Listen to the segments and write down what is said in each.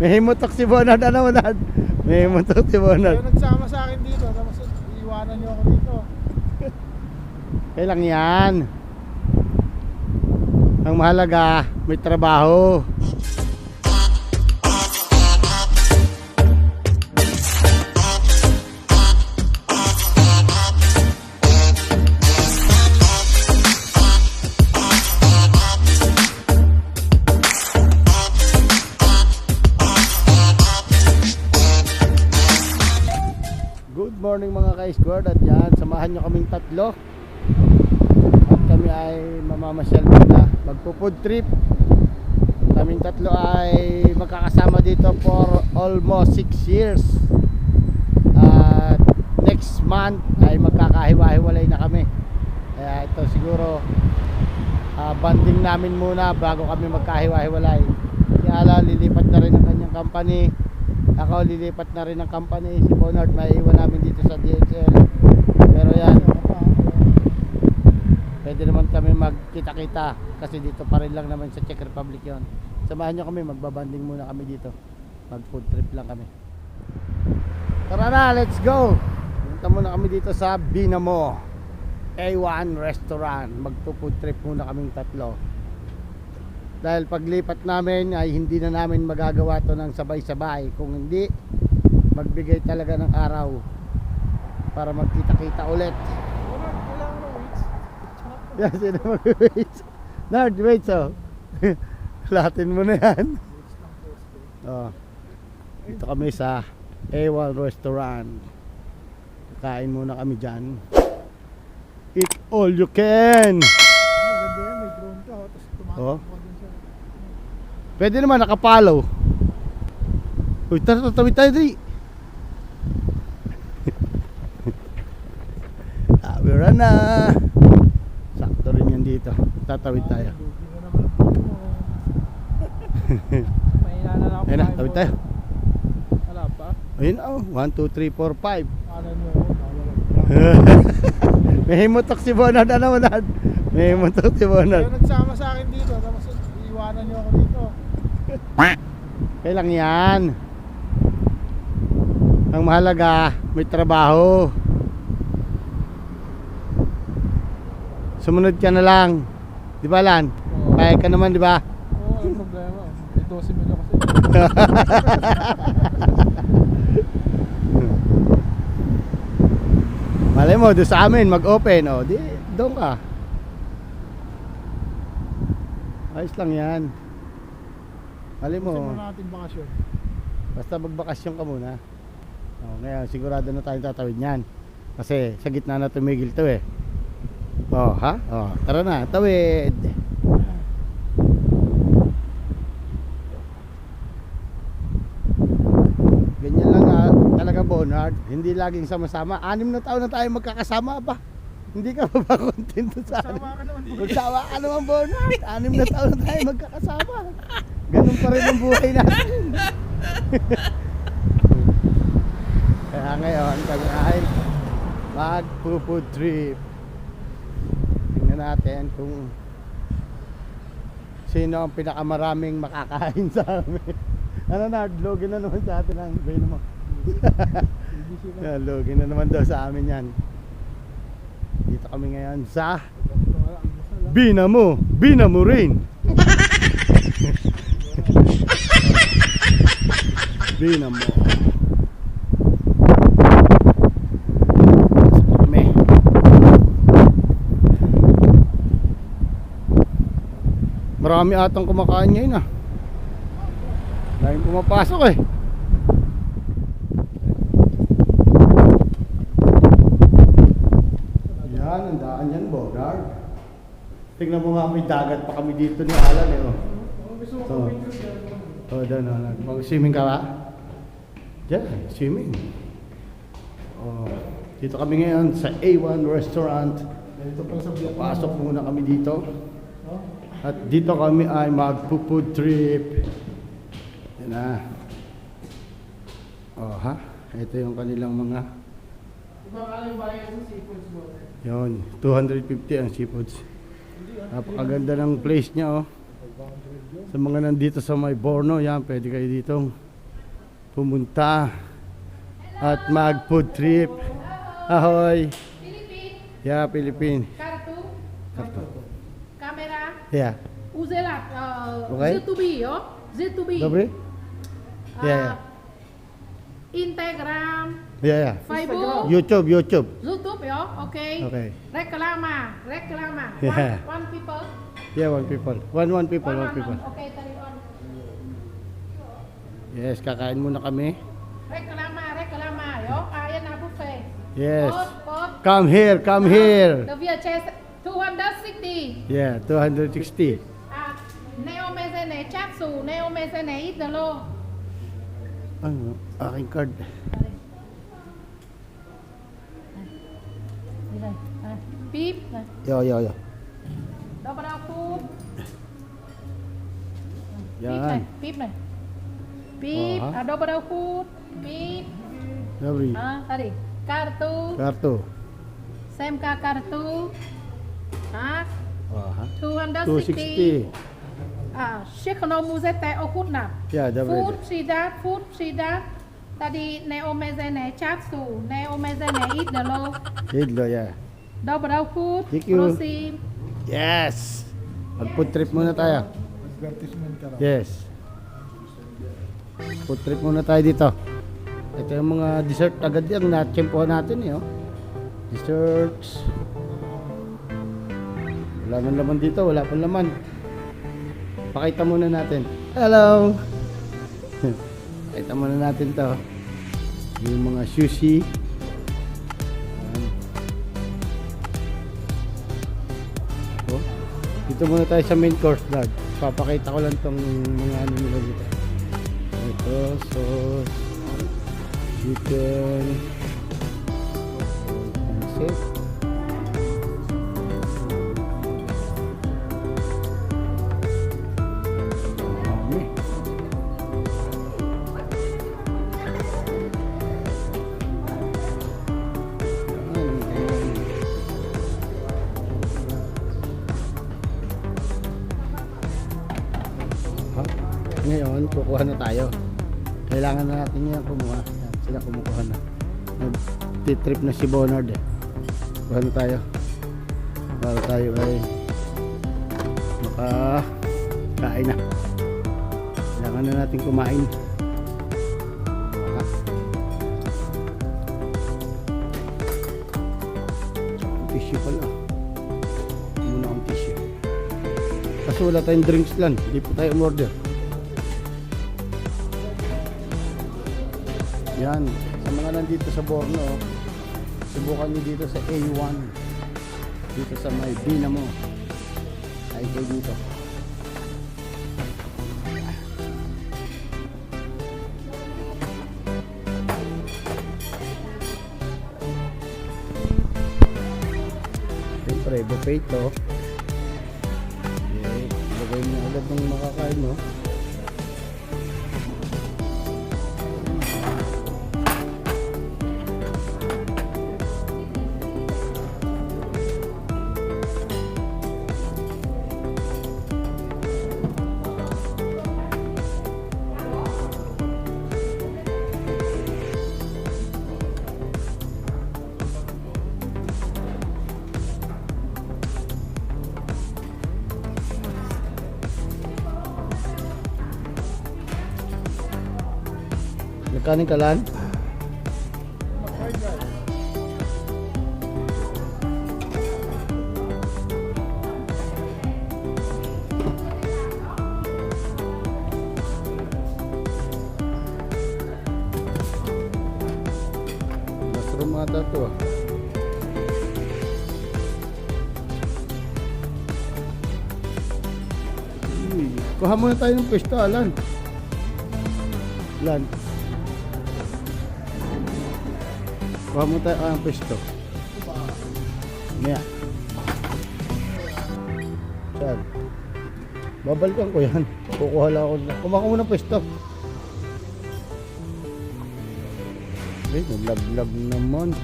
May himutok si Bonard. Ano, Bonard? May himutok si Bonard. Kayo nagsama sa akin dito, tapos iiwanan niyo ako dito. Kailang yan. Ang mahalaga, may trabaho. Good morning mga ka-escort. At yan, samahan nyo kaming tatlo. At kami ay mamamasyal muna, magpo-food trip. Kaming tatlo ay magkakasama dito for almost 6 years. At next month ay magkakahiwa-hiwalay na kami. Kaya ito siguro banding namin muna bago kami magkahiwa-hiwalay. Si Ala lilipat na rin ang kanyang company. Ako lilipat na rin ng company. Si Bonard may iwan namin dito sa DHL. Pero yan, pwede naman kami magkita-kita kasi dito pa rin lang naman sa Czech Republic yon. Samahan nyo kami, magbabanding muna kami dito. Mag food trip lang kami. Tara na, let's go. Punta muna kami dito sa Binamo A1 Restaurant. Magpo-food trip muna kaming tatlo. Dahil paglipat namin ay hindi na namin magagawa to ng sabay-sabay. Kung hindi, magbigay talaga ng araw para magkita-kita ulit. Kailangan ng weights. Yan, sino mag-weights? Nard, weights oh. Latin mo na yan. Oh. Dito kami sa A1 Restaurant. Kain muna kami dyan. Eat all you can. Maganda yan, may drone ka. Tapos Oh. tumatakbo dun sa... Pwede naman nakapalo. Uy, tatawid tayo di. We're na. Sakto rin yan dito. Tatawid tayo. Hindi ka naman po mo. Mahina na ako. Ayun na, tawid tayo. Wala pa? Ayun oh, 1, 2, 3, 4, 5. Kanan mo ako. May himutok si Bonard. Ano, Bonard? May himutok si Kayo Bonard. nagsama sa akin dito, tapos iiwanan niyo ako dito. Kailang yan. Ang mahalaga, may trabaho. Sumunod ka na lang. Di ba, Lan? Oo. Payag ka naman, di ba? Oo, anong problema? May 12 mil ako kasi. Malay mo, doon sa amin, mag-open. O, di, doon ka. Ayos lang yan. Malay mo, Gusto mo natin bakasyon. basta magbakasyon ka muna. O, ngayon, sigurado na tayong tatawid niyan. Kasi sa gitna na tumigil to eh. O, ha? O, tara na, tawid. Ganyan lang talaga, Bonard. Hindi laging sama-sama. 6 na taon na tayo magkakasama pa. Hindi ka pa ba kontento sa akin? Sama ka naman po. Magsawa ka naman, Bonard. 6 na taon na tayo magkakasama. Ganun pa rin ang buhay natin. Kaya ngayon, kami ay mag-food trip. Tingnan natin kung sino ang pinakamaraming makakain sa amin. Ano na, login na naman sa atin ang bay mo. Login na naman daw sa amin yan. Dito kami ngayon sa Binamo. Binamo rin. Binamo. Kami. Marami atang kumakain ngayon ah. Daming pumapasok eh. Yan, ang daan yan, Bonard. Tingnan mo nga, may dagat pa kami dito ni Alan eh. Oh. So, doon, mag-swimming ka ba? Diyan, swimming. Oh, dito kami ngayon sa A1 Restaurant. Pasok muna kami dito. At dito kami ay mag-food trip. Yan na. Oh, ha? Ito yung kanilang mga... Yun, 250 ang seafoods. Napakaganda ng place niya, oh. Sa mga nandito sa may Borno, yan, pwede kayo ditong pumunta at mag food trip. Ahoy! Philippines, Yeah, Philippines. kartu, kamera, Yeah. uzela, Okay. Z2B, yo, Z2B. Dobre? Ah, Yeah, Instagram, yeah. Yeah, Facebook, YouTube. YouTube, yo, okay. Okay. Reklama. Yeah. One people. Yeah, one people. One people. Okay, tali on. Yes, kakain muna kami. Reklama, yo. Ayan na buffet. Yes. Pot. Come here. The VHS 260. Yeah, 260. Ah, neomezene chatsu, neomezene idolo. Ano? Aking card. Beep. Yo. Double food. Yan. Beep này. Beep. Aha. Double food. Beep. Dobre. Tadi. Kartu. Kartu. SMK kartu. Aha. 260. 260. Shikono muzete okutna. Yeah, dobre. Food sida. Tadi neomezene chatsu, neomezene idolo. Idlo, yeah. Double food. Thank you. Proceed. Yes! Mag-food trip muna tayo. Advertisement ka raw. Yes. Food trip muna tayo dito. Ito yung mga dessert agad yung na-tsempohan natin eh. Oh. Desserts. Wala nang laman dito. Wala pang laman. Pakita muna natin. Hello! Pakita muna natin to. Yung mga sushi. Ayan. Oh. Dito muna tayo sa main course vlog. Papakita ko lang tong mga ano nila dito. Ito, sauce, chicken, pancit. Dami. Ayan. Ha? Ngayon, kukuha na tayo. Kailangan na natin yan kumuha. Yan, sila kumukuha na. Nag-trip na si Bonard eh. Kuha na tayo. Para tayo ay makakain na. Kailangan na natin kumain. Ha? Ang tissue pala. Muna ang tissue. Kasi wala tayong drinks lang. Hindi po tayo umorder. Yan. Sa mga nandito sa Borno, subukan nyo dito sa A1. Dito sa may Dinamo. Ay kayo dito. Siyempre, buffet to. Okay. Lagay mo agad ng makakain mo. Nagkaning kalan? Mushroom ata to ah. Uy, kuha muna tayo ng pwesto, Alan. Alan. Kuha mo tayo ang pwesto. Yan. Saan? Babalikan ko yan. Kukuha lang ako. Kumakuha mo ng pwesto. Eh, nalaglag naman.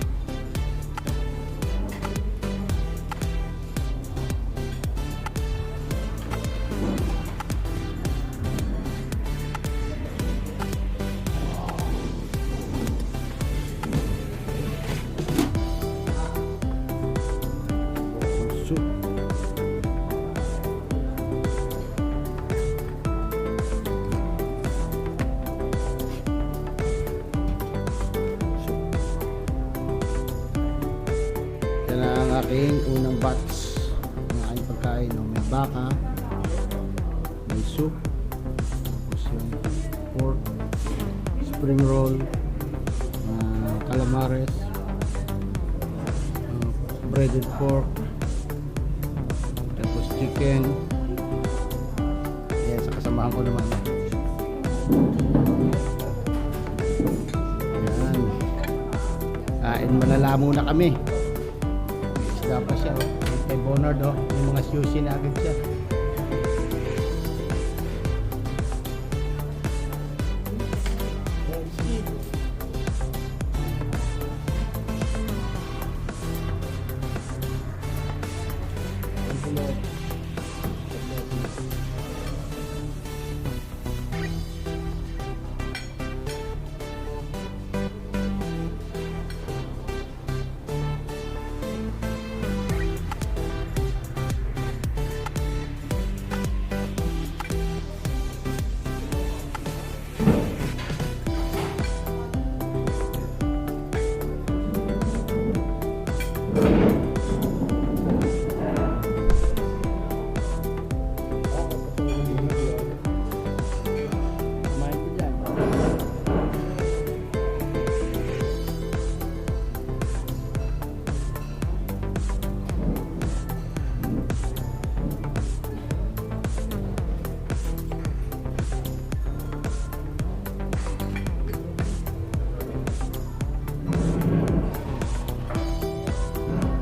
aking unang batch ng aking pagkain. No? May baka, may soup, tapos yung pork, spring roll, calamares, breaded pork, tapos chicken. Yan, sa kasamahan ko naman. Yan. Kain malala muna kami. May isda pa siya. Oh. Kay Bonard, oh. May mga sushi na agad siya. Kumain ko dyan.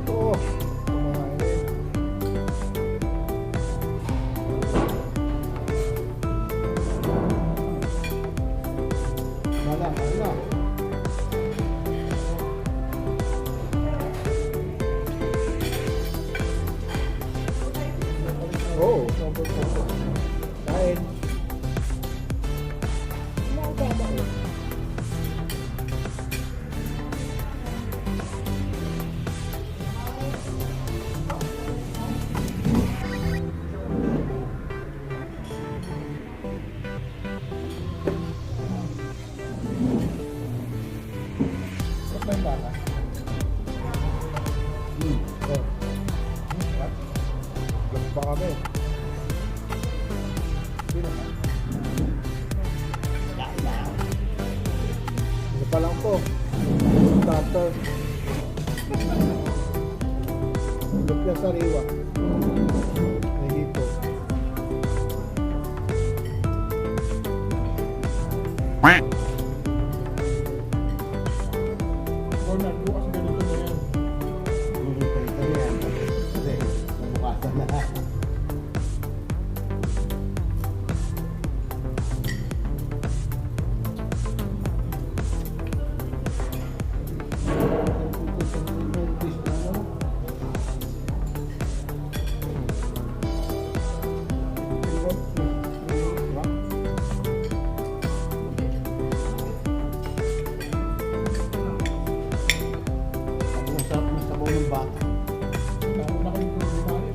Oo. Kumain. Wala, wala. Oo. Kain. Ba't may baka? Oh. What? Gas pa kami. Sino ka? Ano pa lang po? Starter. Lupya sariwa. May hito. Ronald, bukas ganito na yan. Ito na yan. Kasi nabukasan na. Ang sarap ng sabaw ng baka. Tawag na kayo kung kumain.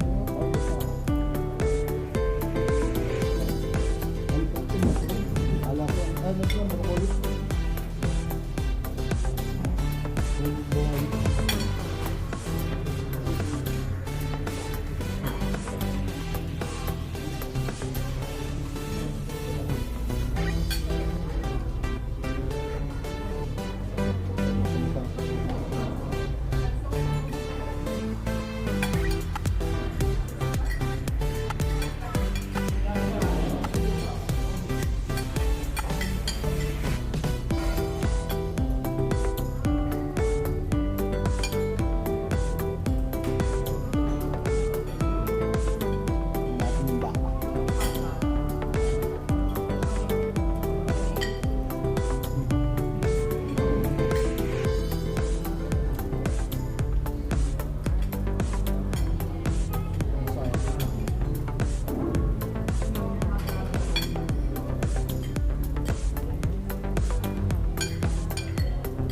Alam ko, Ano ito? Makukulit. natin yung baka.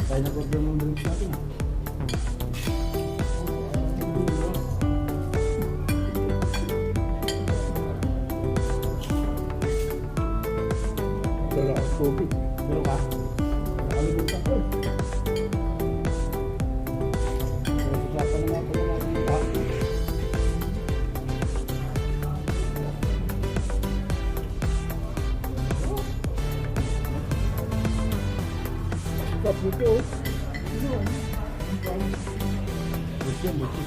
Tayo na problem ng drinks natin. Wala akong tubig. Pero ka? Nakalimutan ko. Pero usapan na nga pala natin yung baka. Buti oh. Buti.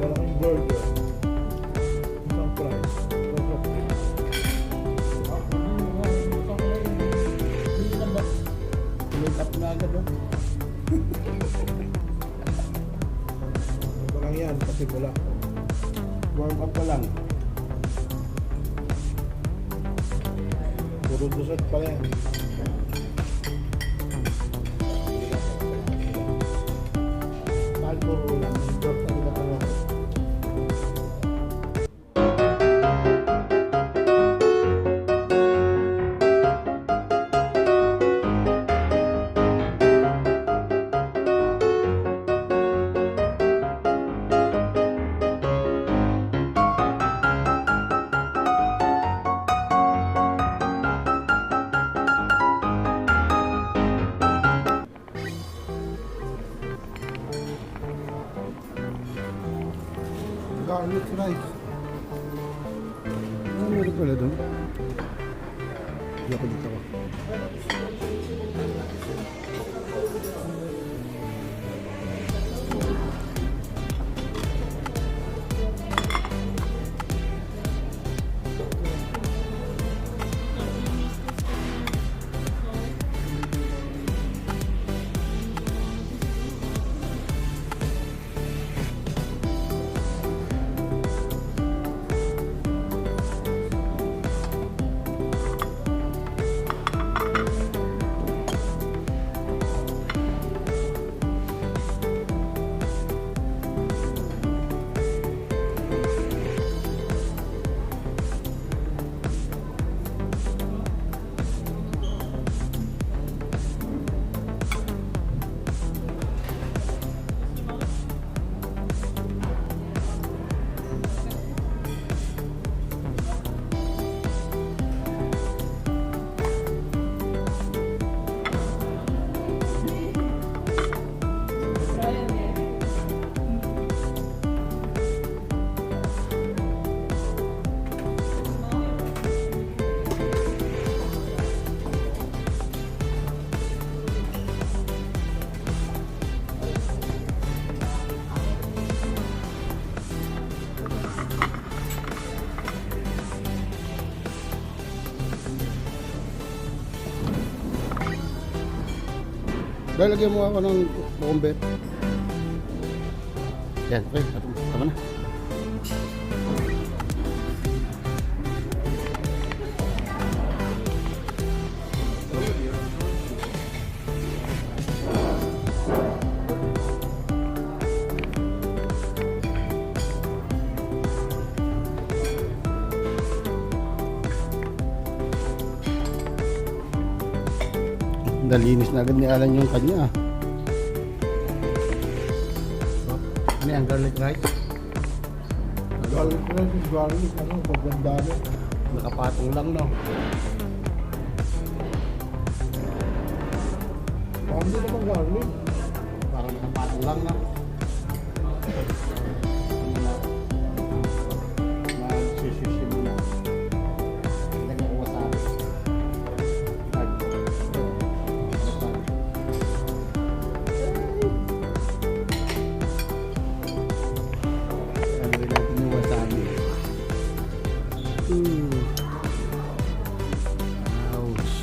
Malaking burger. Isang fries. Load up na agad oh. Ito lang yan, kasi wala. Warm up pa lang. Puro dusot pa yan. Kahit puro ulam, short na nila pa lang. Garlic rice. Ano meron pala doon? Hindi ako dito. Lalagyan mo ako ng cucumber. Yan, okay. Tama na. Nalinis na agad ni Alan yung kanya. So, ano yan? Garlic rice? Garlic rice is garlic. Ano, pagandami. Nakapatong lang, no? Parang hindi naman garlic. Parang nakapatong lang, no? Magsisisi mo na. Lagyan ko wasabi. Lagyan natin yung wasabi. Ouch.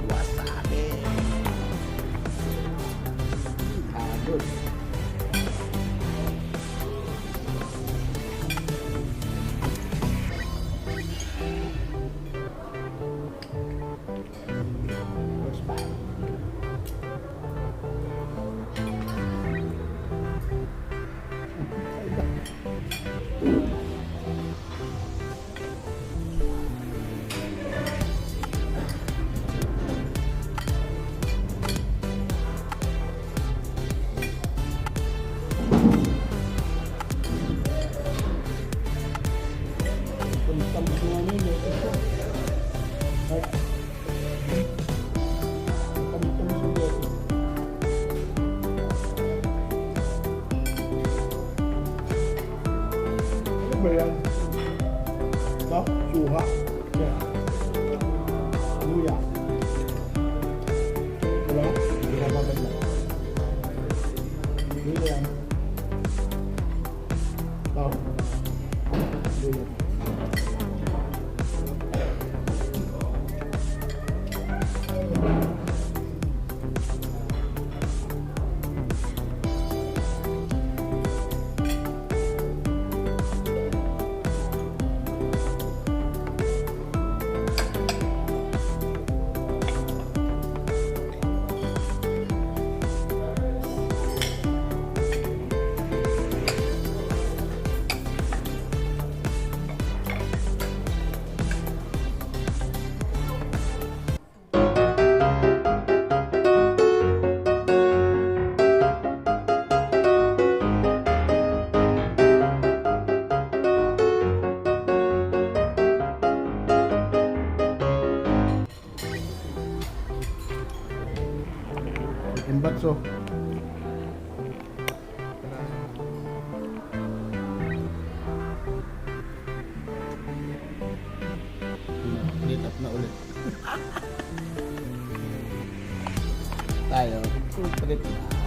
Wasabi. Good. First bite. Taba. Yeah. Luya. Wala? Ginagagat lang. Luya yan. Tao. Luya. Chicken batso. Clean up na ulit. Tayo, full trip na.